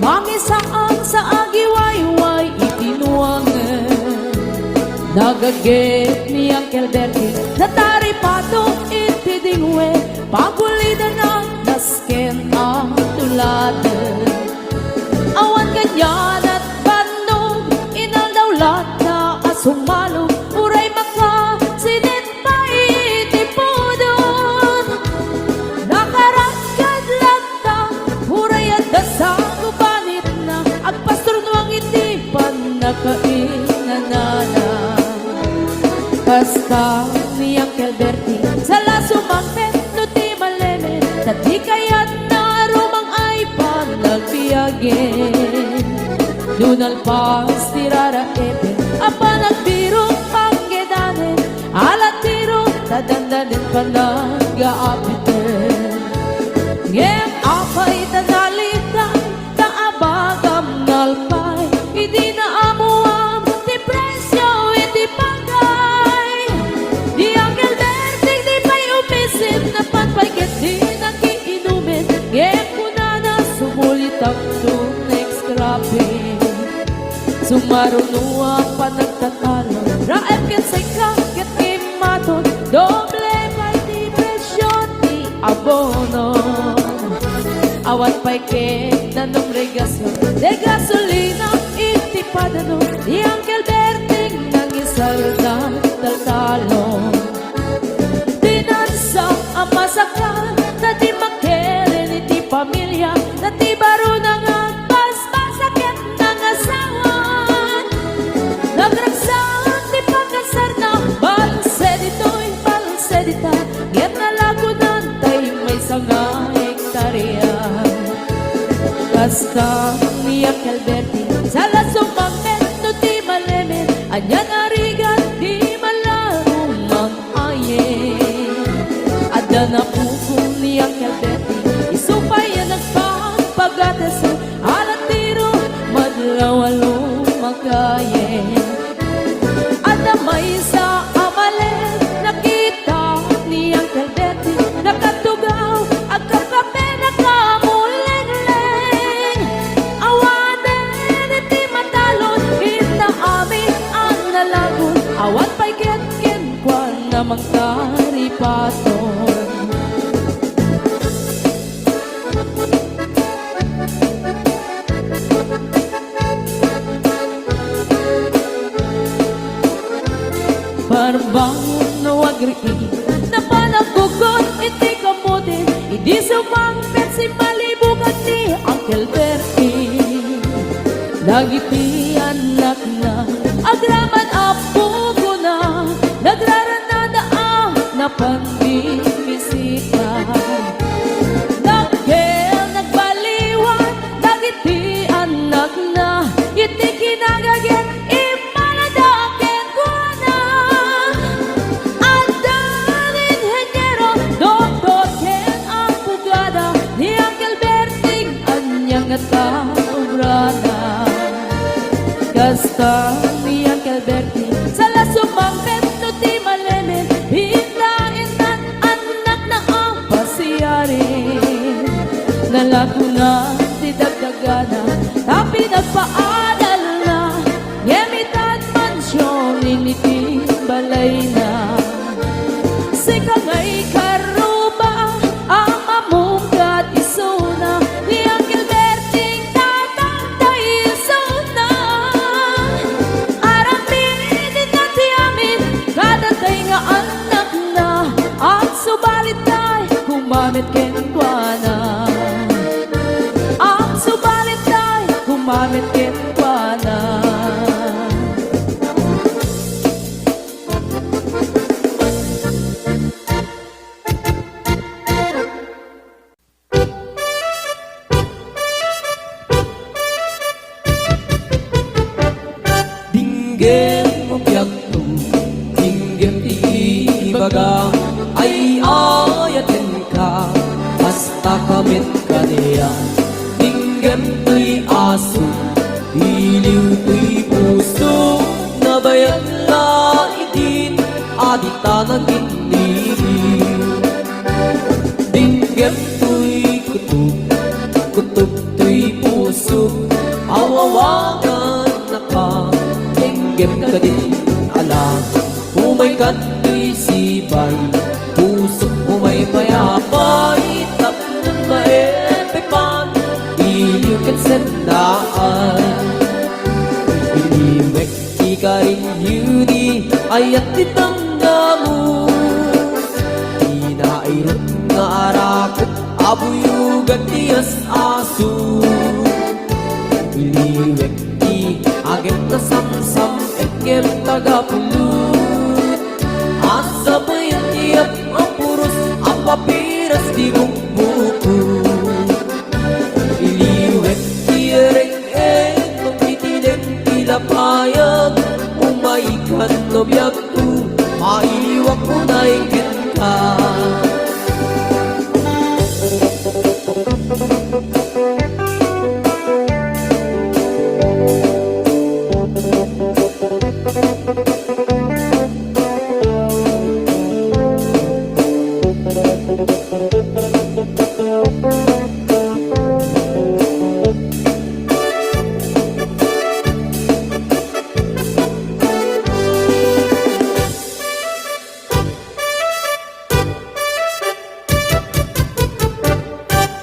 Mangisaan sa agiwayway itinuangan. Nagagit ni Uncle Bertie na taripato itidingwe. Pagulidan ang nasken ang tuladan. Awan ganyan at bandog inaldawlat na asumalo. Uray maka sinit pa itipudon. Nakaragad lang ta uray at dasang gubanit na. Agpastor nuang itipan nakainanana. Basta ni Uncle Bertie sa lasumangpet no ti maleme. Tati kaya't na rumang ay panagpiyagin. Dunal pas tirara epe apa nagbiro panggedanen. Alat tiro tadandanin panag-aapiten. Ngem apay tanalitan kaabagam nalpay. Hindi na amuam ti presyo iti pagay. Di Uncle Bertie di pa'y umisim na panpagkat di nakiinumin. Ngem kuna na sumulit ang next scrapping. Sumarunuang panagtatalo raep ket say kaket imaton. Doble pa'y di presyo ti abono. Awan pa'y ket na numregasyon de gasolina itipadano. Di Uncle Bertie nangisardan taltalon. Dinansa ang masakal na di makeren iti pamilya. Na di baro nang agpas-pasakit ng asawan. Nagragsak di pagkasar na balse dito'y balse dita. Ngem nalagunan tay may sanga hektarya. Basta ni Uncle Bertie sa lasumangpet no ti maleme. Anya narigat di malarong mag-ayen. Ada na pukong ni Uncle Bertie isupay yan nagpapagatas. Alat tiro madlawalo magayen. Ada may sa amalen nakita ni Uncle Bertie. Nakatugaw agkakape nakamuleng-leng. Awanen iti matalon ita amin ang nalagon. Awan pa'y ket-ken kwa namang karipaton. Barbangon na wagriin na panagugot iti kamote. Idi sumangpet si malibugan ni Uncle Bertie. Dagiti anak na agraman apo ko na. Nagraranada ang napangbibisita. Dagel nagbaliwan dagiti anak na. Iti kinagaget imaladaken ko na. Andan inhenyero doktor ken ang pugada. Ni Uncle Bertie anyang ataurana. Kasta ni Uncle Bertie sa lasumangpet no ti maleme. Hindain nan anak na ang pasiyarin. Nalagunan ti dagdagana tapi nagpaadal na. Ngemitan mansyon initi balay na. Sikangay karuba ang mamungkat isuna. Ni Uncle Bertie tatangtay isuna. Aramin na ti amin kadatay nga anak na. At subalit tay kumamit ken kwa na. At subalit tay kumamit ken kwa na. Dinggem mo biyagto, dinggem ti ibaga. Ay ayatin ka, basta kamit ka niya. Dinggem to'y aso, iliw to'y puso. Nabayag la itin, adita ng giniliw. Dinggem to'y kutub, kutub to'y puso. Tinggem ka din alam, umay kato'y sibay, puso umay mayapay, tapos maepepan, iliw kan sendaan. Iliwek ika rin yuni, ayat ditangga mo, inairot nga arakot, abuyugan tiyas aso. Iliwek agem na samsam egem tagapulut, asa bayan tiap apuros apapiras di bukbuku. Iliwek tiereng magtitineng tilapayag, umaikan lobyak tu mailiwak mo na ingin ka.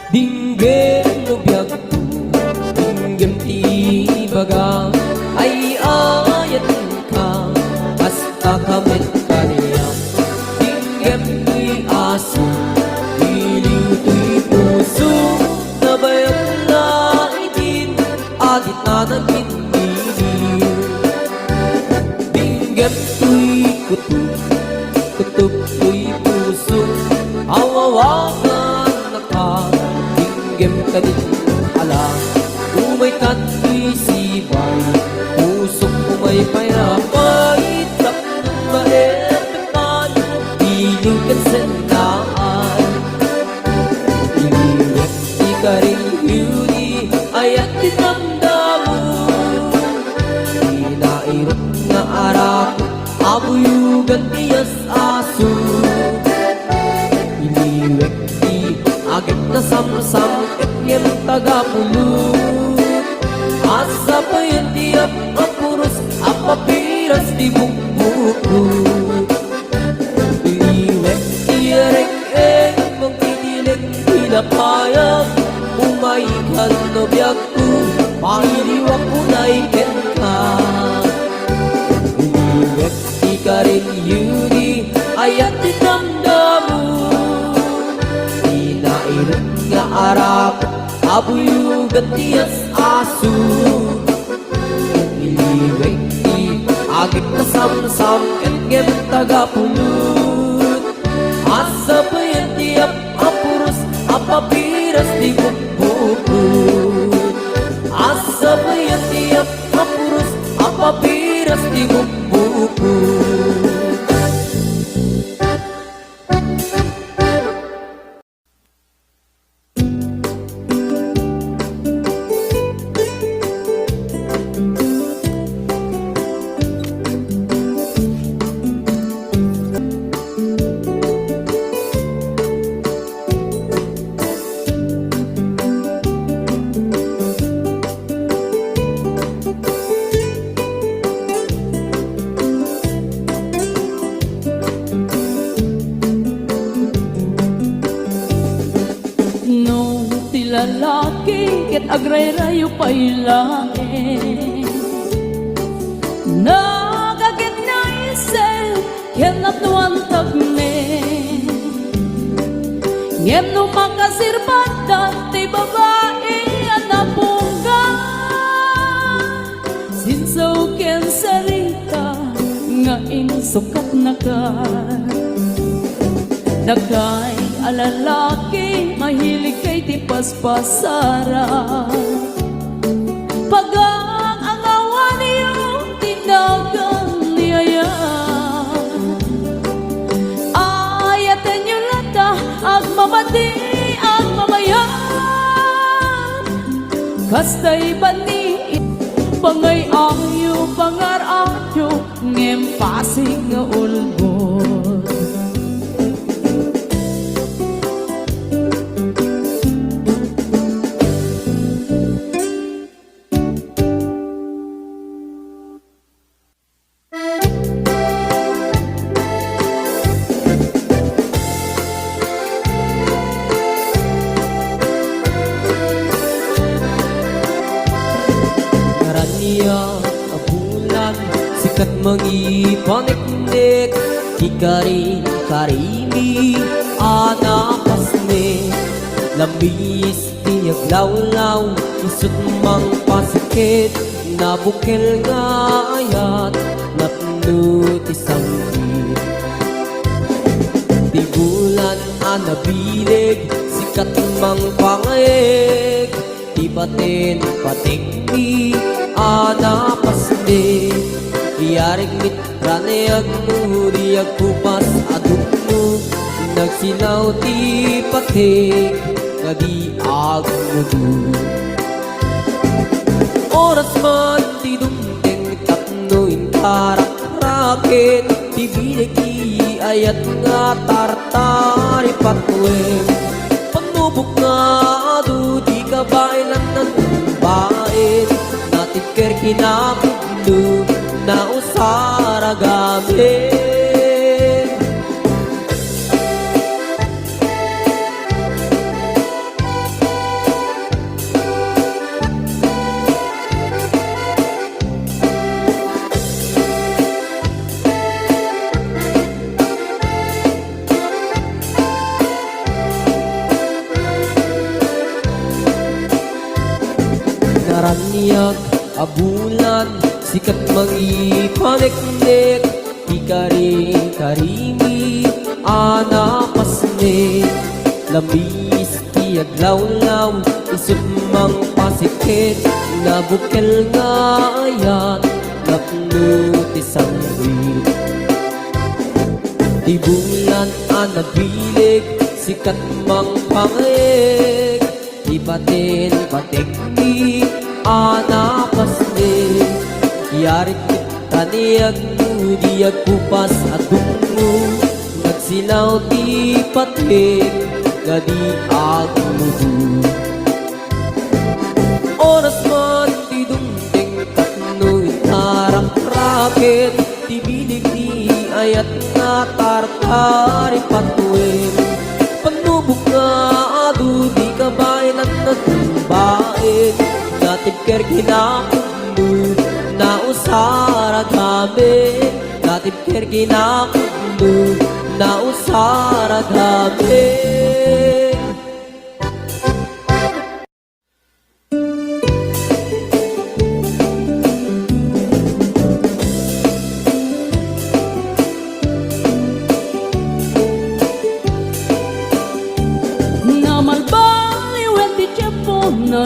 Dinggem no biag tu, dinggem ti baga, ay ayat ka, basta kamit ka niya. Dinggem tu'y aso, iliw tu'y puso, nabayag na itin, agit na nagpiniliw. Dinggem tu'y kutub, kutub tu'y puso, awawakan na ka. Dinggem ka din alam, umay kato'y sibay, pusok umay payapay, tapos maepepan, iliw kan sendaan. Iliwek ika rin yuni, ayat tinamdamu, inairot na arak, abuyugan tiyas aso. Iliwek agit na samsam etyem tagapulut, asa bayan tiap apuros apapiras di bukbukut. Iliwek tiereng magtitineng tilapayag, umaikan lobyak tu mailiwak mo na iken ka. Iliwek ika rin yuni, ayat dinamdamu, inairot nga arap, abuyugan tiyas aso. Iliwek ti agit na samsam engem tagapulut, asa bayan tiap apuros apapiras di bukbukut. Asa bayan tiap apuros apapiras di bukbukut. Lalaki ket agray-rayo pailae, nagagit na isel ken natuantag ne, ngem no makasirbatan ti babae anapungga, sinsaw ken sarita nga insukat na ka. Dagay alalaki mahilig kay ti paspasara, pagang ang awan niyong tinagang niyaya. Ayatan niyo lata agmamati agmamayam, kastay bani pangay ayo pangar-ayo ngem pasig nga ulbod. niya abulan sikat mangipaniknik Ikarin karimi anapasne Lambis tiyag lawlaw isut mang pasikit Nabukil nga ayat napnut isang hit Di bulan anabilig sikat mang pangayeg Di batin patikni anapasne Iyarig mit ranayag mo Diyag kupas aduk mo Nagsilaw ti patik Ngadi agmudu Oras man ti dumdeng Tapnoin karak-rakit Ti binagi ayat nga tartari patweng Panubok nga adu Di kabailan ng bain Natikir kinakugdo na usara gamit Naranyag abulan sikat mangipaniknik Ikari-karimi anapasne Lambis tiyag lawlaw isut mang pasikit Nabukil nga ayat napnut isang hit Di bulan anabilig sikat mang pangayeg Di batin patikni anapasne Yarik kaniyag mo diyag kupas adung mo Nagsilaw ti patik Gadi agmudu Oras man ti dumdeng Tapnoy tarak-rakit Ti bilig ti ayat nga tartari patwin Panubok nga adu Di kabailan na tumbain Natibker kinakugdo na usara gamit Natibker kinakugdo na usara gamit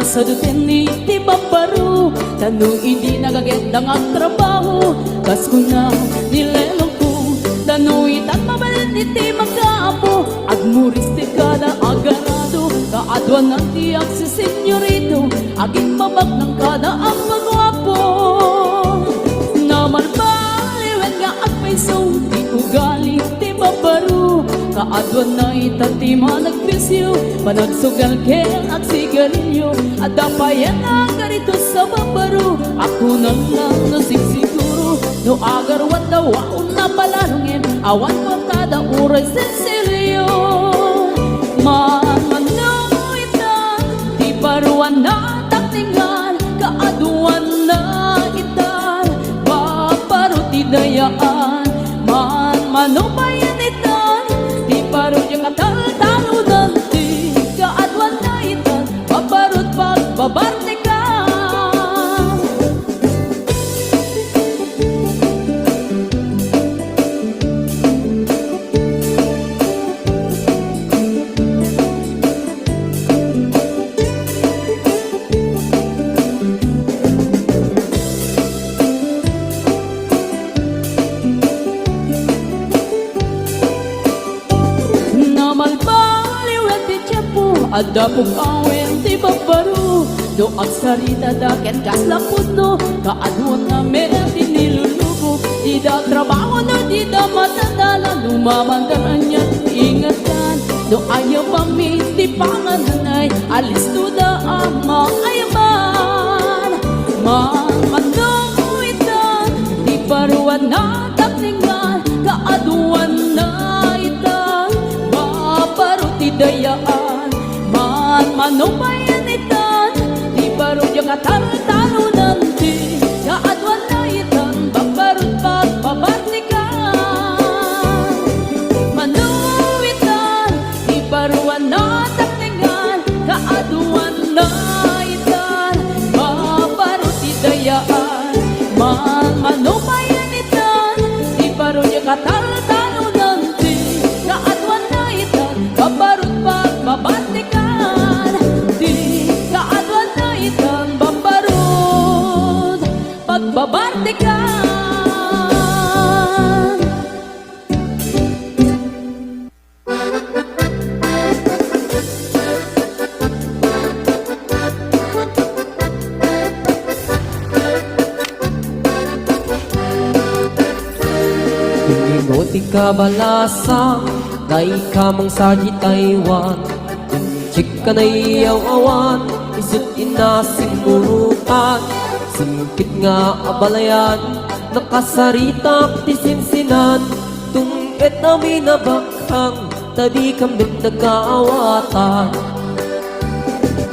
Sa dutin ni ti babaru Tanong hindi nagagandang ang trabaho Kas ko na nilelong ko Tanong itan mabalin ni ti magkaapo Agmuris ti kada agarado Kaadwan ng tiyak si senyorito Aging babag ng kada ang magwapo Naman baliwan nga agpaiso Ti ugali ti babaru Kaadwan na itatima nagbisyo Panagsugal kel at sigarilyo At dapayan ang ganito sa babaro Ako na lang nasigsiguro No agarwan daw ako na palarungin Awan mo kada uray sensilyo Manmanong itan Di paruan na taktingan Kaaduan na itan Babaro ti dayaan Manmanong bayan itan Di paro yung katal-talo nanti Kaadwan na itan Babarot pagbabarte ka Adapog awen ti babaru Do agsarita daken kaslapod no Kaadwan nga meron ti nilulubo Di da trabaho no di da matadala Lumamandaran niya ingatan Do ayaw pami ti pangananay Alis to da ama ayaman Manmanong itan Di paruan na takningan Kaadwan na itan Babaro ti dayaan Manong bayan itan Di baro yung katalo-talo nanti muntikan. Iningoti ka balasa, na ikamang sa di Taiwan. Inchik ka na iyaw awan, isut inasing murutan. Singkit nga abalayan, nakasaritak ti sinsinan. Tungkit namin nabakhang, tadi kambit nagkaawatan.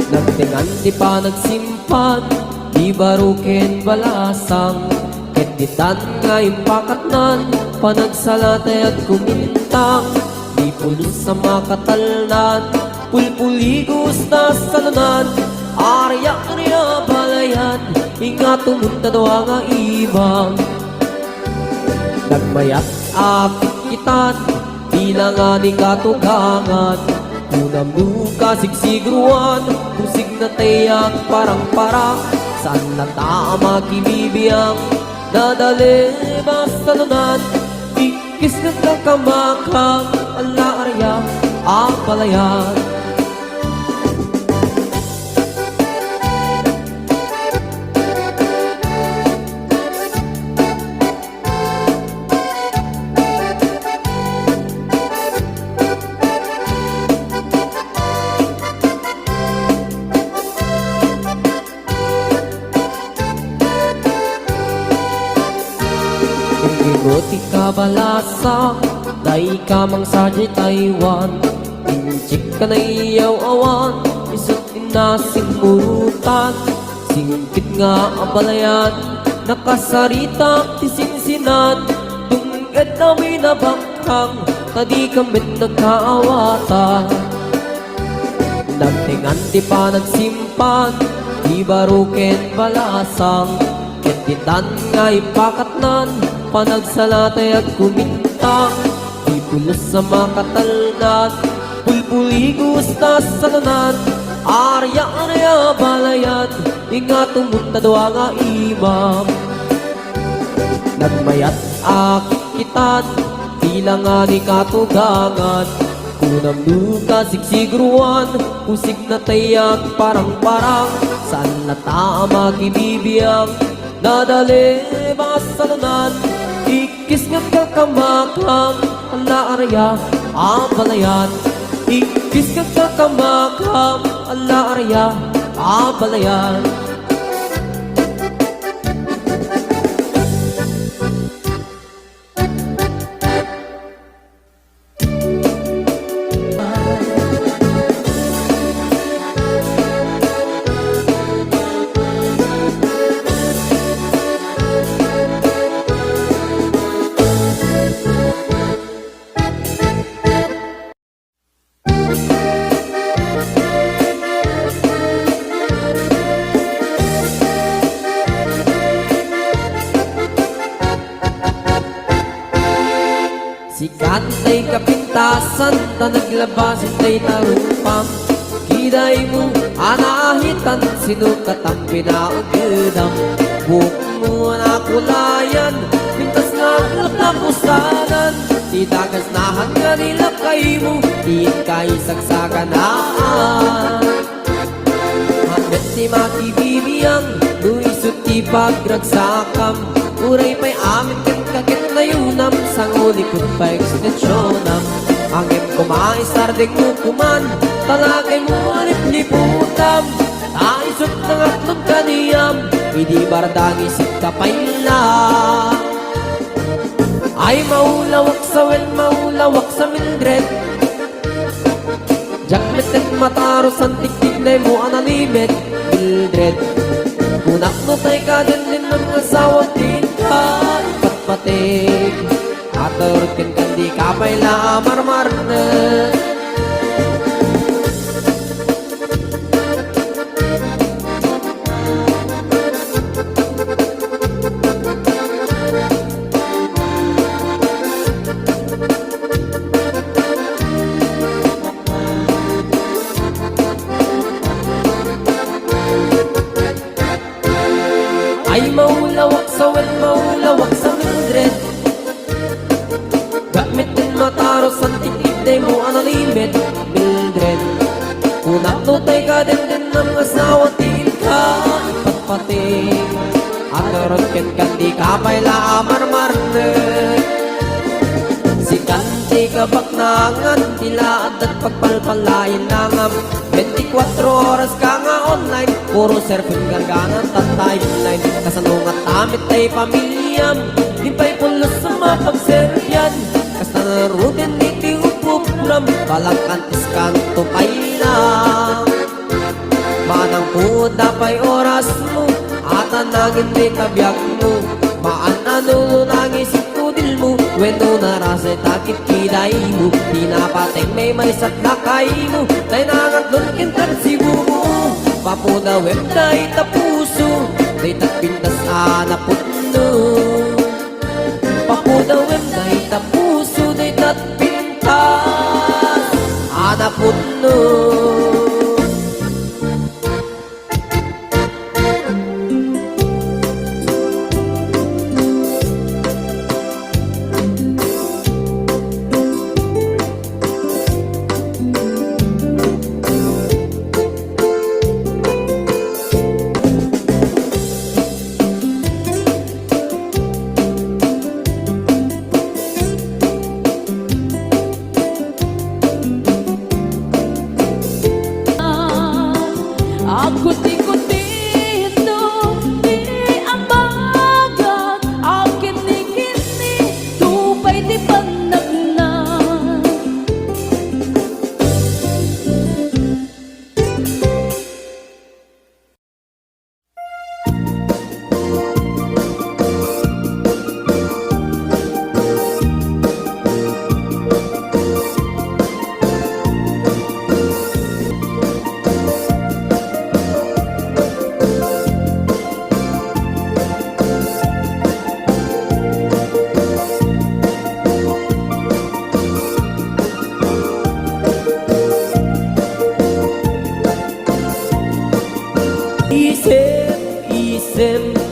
Nagtingan di pa nagsimpan, di barukin balasang. Ketitan nga impakatnan, panagsalatay at kumintang. Di pulos sa makatalnan, pulpuligos na salunan. Arya niya balayan, ingat tumunta daw nga ibang. Nagmayat akit kitan, bilang nga ni katugangan. Unam nuka sigsigruan, kusig na tayak parang-parang. Saan na tama kibibiyang, nadali basta lunan. Ikis na kakamakang, ala arya ang palayan. Iningoti ka balasa, na ikamang sa di Taiwan. Inchik ka na iyaw awan, isut inasing murutan. Singkit nga abalayan, nakasaritak ti sinsinan. Tungkit namin nabakhang, tadi kambit nagkaawatan. Nagtingan di pa nagsimpan, di barukin balasang. Ketitan nga ipakatnan, panagsalatay at kumintang. Di pulos sa makatalnan, pulpuligos na salunan. Arya niya balayan, ingat tumunta daw nga imam. Nagmayat akit kitan, bilang nga ni katugangan. Kunam nuka sigsigruan, kusig na tayak parang-parang. Saan na tama kibibiyang, nadali basta lunan. Ikis nga kakamakang, ala arya ang palayan. Ikis nga kakamakang, ala arya ang palayan. Sikat ay kapintasan, na naglabasin ay tarupang. Kiday mo, anahitan, sinukat ang pinaugidam. Buhok mo na kulayan, pintas nga na pusanan. Di dagas na hangga nila kay mo, di kay sagsaganaan. Hanggat si makibibiyang, luisot ti pagragsakam. Uray pa'y amin kan kakit na yunam, sang ulikot pa ekstensyonan. Angin kumain sardeng kukuman, talagay mo alip-liputam. Taisot ng atlong kaniyam, hindi bardang isip kapay lang. Ay maulawak sa wen, maulawak sa Mildred. Jakmet at mataros ang tiktik na mo analimet, Mildred. Kunak no tay ka din ng asawa din ka ipatpatig. Aturkin kan di kapay la marmar na. Ay maulawak sawen maulawak sa Mildred. Gamitin mataros ang tiktik mo ano limit Mildred. Kunak tutay ka din ng asawa tiin ka ipagpating. At narokin ka di ka paila amarmarnet. Si kanti ka baknangan tilaad at pagpalpalain nangam 24 oras ka nga online puro surfing garganan at timeline. Kasanungat tamit ay pamilyam di pa'y pulos sa mapagseryan. Kasta narudin di tiupupulam balang kantis kanto pa'y lang. Manang puda pa'y oras mo at anangin di tabyak mo. Maan nangis dil mo weno narasay takit kiday mo. Pinapateng may satlakay mo tay nangatlon kintan sibu mo. Papuda web day tapuso day tapintas anaputno. Papuda web day tapuso day tapintas anaputno.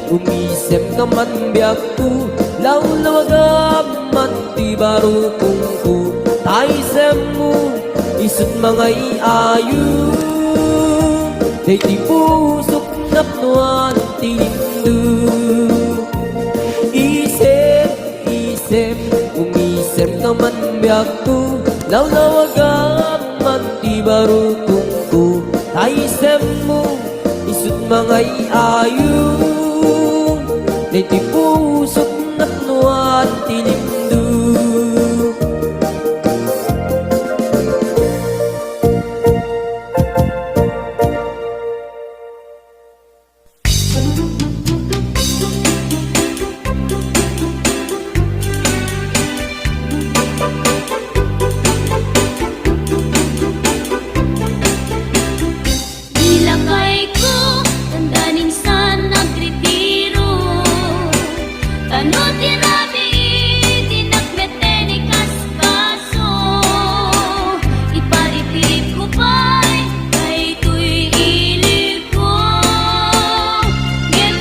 Umisem naman biyak ko lawlawagam man ti baro kung ko taisem mo isut mga iayu day ti pusok napnuan ti hindu. Isem umisem naman biyak ko lawlawagam man ti baro kung ko taisem mo isut mga iayu day ti pusok napnuan ti lindu. Ilakay ko tandanin sa nagretiro. Ano tinabi dinakmete ni kaskaso. Iparitip ko pa'y kay tuy ilig ko. Ngem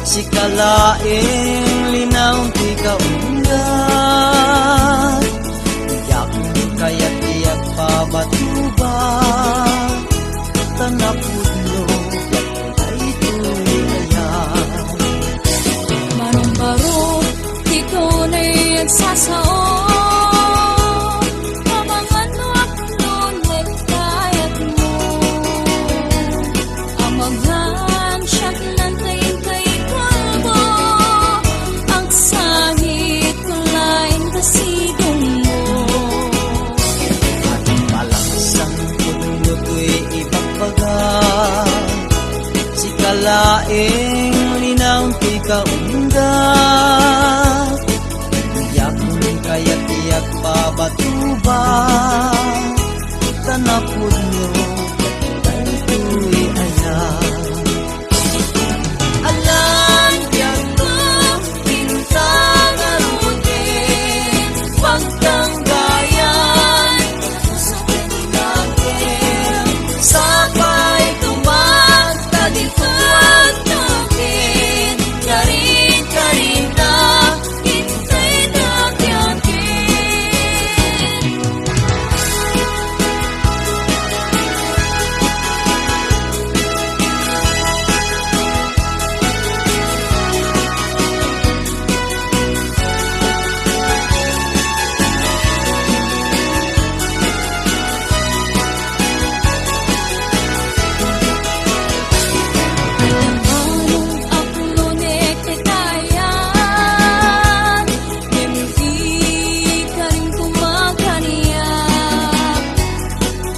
si kalaing linaw ti kaundat, yak kaya't iyak pabatuba, tanapudlo ay tuloy. Marong-marong, ikaw na'y nagsasaon. Pamangan mo ako nung kayat mo. Amagan, siyak nantayin kay kalbo. Ang sahit ko lain kasigong mo. At malaksang puno ko'y ibagbaga, si kalaing linaw ti kaundat, yak kaya't iyak babatuba, tanapod nyo ay tuwi ayan. Alam yan ko, bintang arutin, pagtanggayan, susukin natin, sabay tumata dito at tukin, karin na, hintay na tiyakin. Marong ako ne katayan, hindi ka rin kumakaniyak.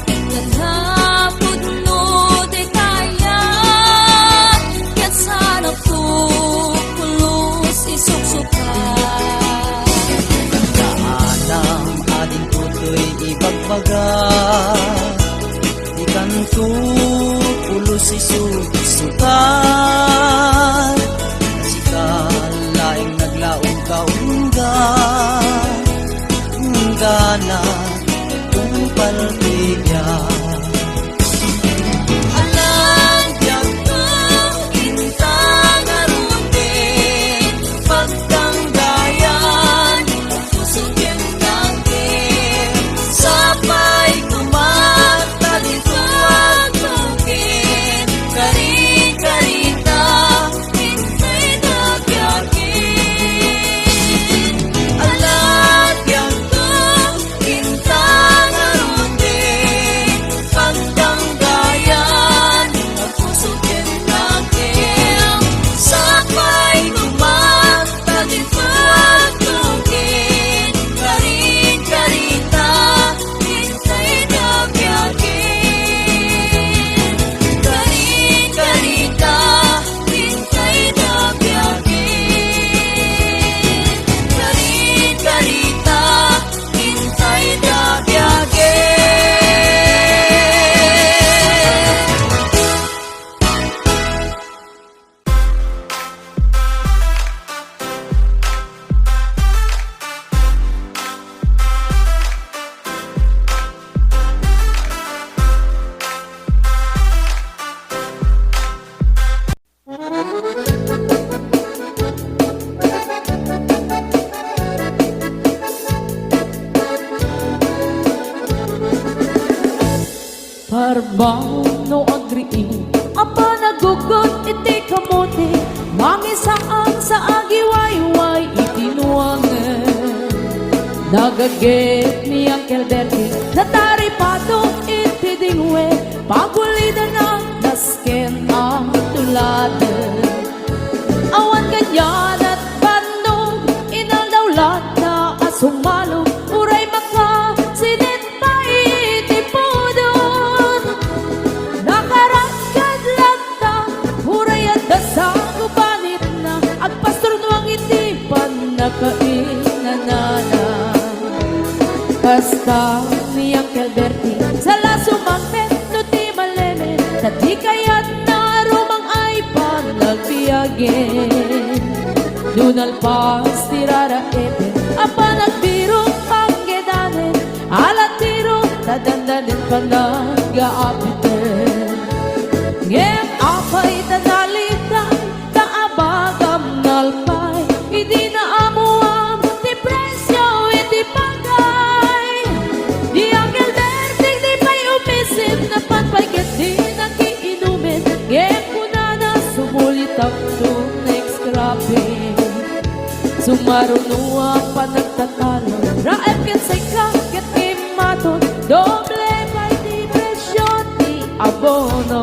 Ikalapod mo de kaya, kaya't sana pupulos isuksukan. Kaanam ading puto'y ibagbaga, di kanto pulos isusukan, si kalaing naglaong kaunggan, gana kung palpigyan. Alam yan ko, intang arutin, pagtanggayan, susugin natin, sabay kumata dito at tukin, karin-karita, hintay na tiyakin. Alam yan ko, intang arutin, pagtanggayan, susugin natin, sabay kumata dito at tukin, karin-karita, hintay na tiyakin. Karin-karita, hintay na tiyakin. Karin-karita, hintay na tiyakin. Parbang no agriin, apa nagugot iti kamote, mangisaan sa agiwayway itinuangan. Nagaget ni Uncle Bertie, nataripato iti dingwe, pagulida na nasken ang tuladan. Awan ganyan at bandong, inaldawlat na asumalo, uray maka sinit pa iti pudon. Nakaragkad lang ta, uray at dasang ubanit na, agpastor nuang iti panakainanana. Basta ni Uncle Bertie, sa lasumangpet no ti maleme, sa di kayat na rumang ay panagbiagin. Dunalpas tirara ete, apa nagbiro panggedanen, alat tiro, tadandanin panag-aapiten. Ngem apay tadalitan, taabag Sumarunua pa nagtatalo Raep ket say ka ket imaton Doble kay di presyo di abono